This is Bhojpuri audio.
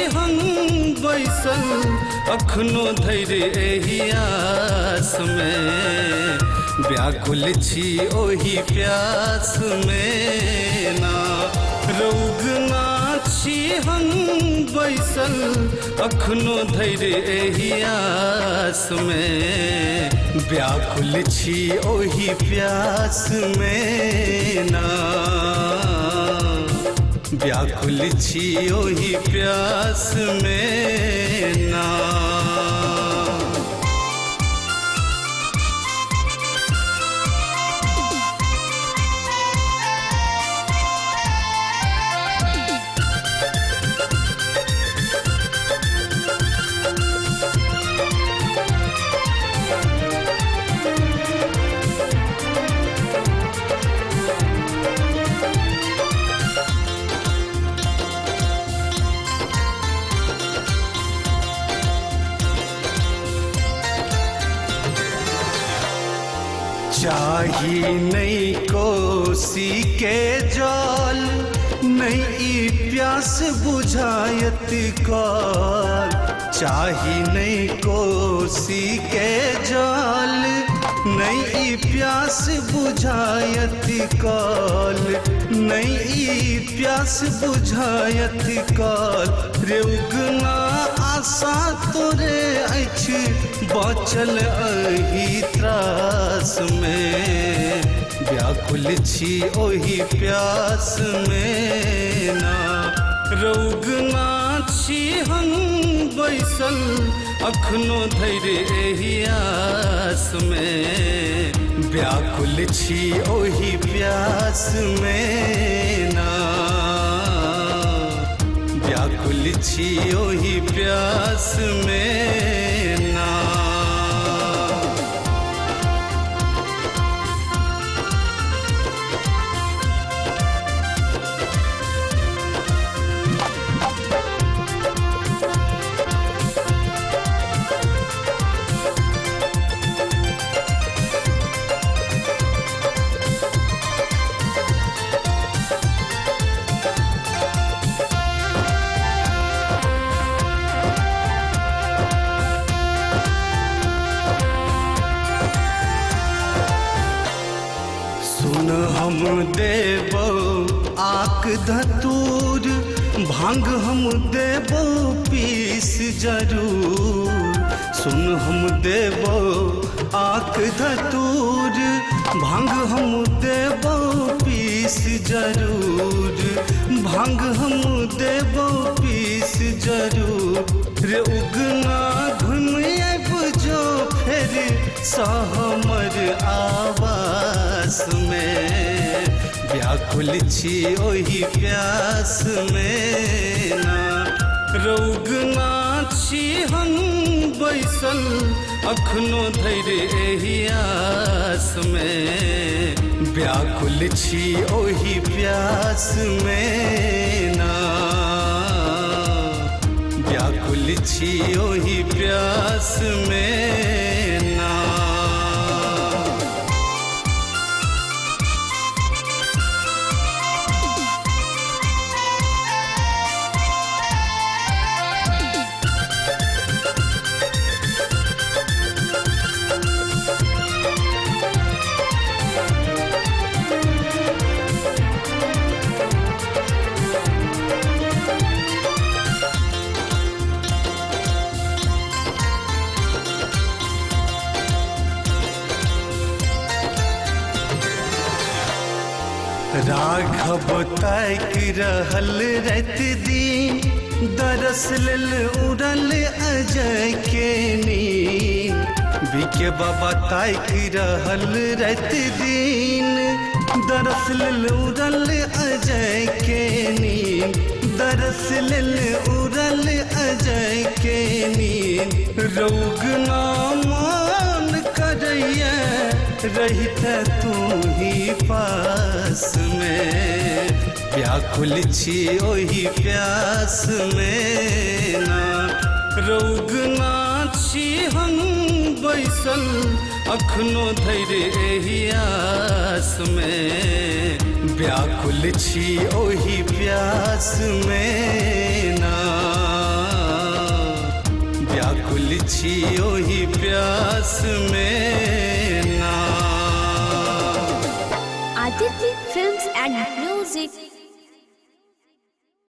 हम बैसल अखनो धैर्य एही आस में, व्याकुल छी ओही प्यास में ना। रौगना छी हम बैसल अखनो धैर्य एही आस में, व्याकुल छी ओही प्यास में ना। व्याकुल छी ओही प्यास में ना। चाही नहीं कोसी के जल, नहीं ई प्यास बुझायत काल। चाही नहीं कोसी के जल, नहीं ई प्यास बुझायत काल। नहीं ई प्यास बुझायत काल। रे उगना आशा तोरे अछि बचल एही त्रास में, व्याकुल छी ओही प्यास में ना। रौगना छी हम बैसल अखनो धैर्य एही आस में, व्याकुल छी ओही प्यास में ना। व्याकुल छी ओही प्यास में ना। सुन हम देबो आक धतूर, भांग हम देबो पीस जरूर। सुन हम देबो आक धतूर, भांग हम देबो पीस जरूर। भांग हम देबो पीस जरूर। रे उगना घुम जो फिर सहमर आवास में, व्याकुल छी ओही प्यास में ना। रौगना छी हम बैसल अखनो धैर्य एही आस में, व्याकुल छी ओही प्यास में ना। व्याकुल छी ओही प्यास में ना। राघव ताक रहल रात दिन, दरस लेल उड़ल अजय के नींद। बीके बाबा ताक रहल रात दिन, दरस लेल उड़ल अजय के नींद। दरस लेल उड़ल अजय के नींद। रौगना मान करैया रहित तू ही पास में, व्याकुल छी ओही प्यास में ना। रौगना छी हम बैसल अखनो धैर्य एही आस में, व्याकुल छी ओही प्यास में ना। छी ओही प्यास में ना। Aditi Films and Music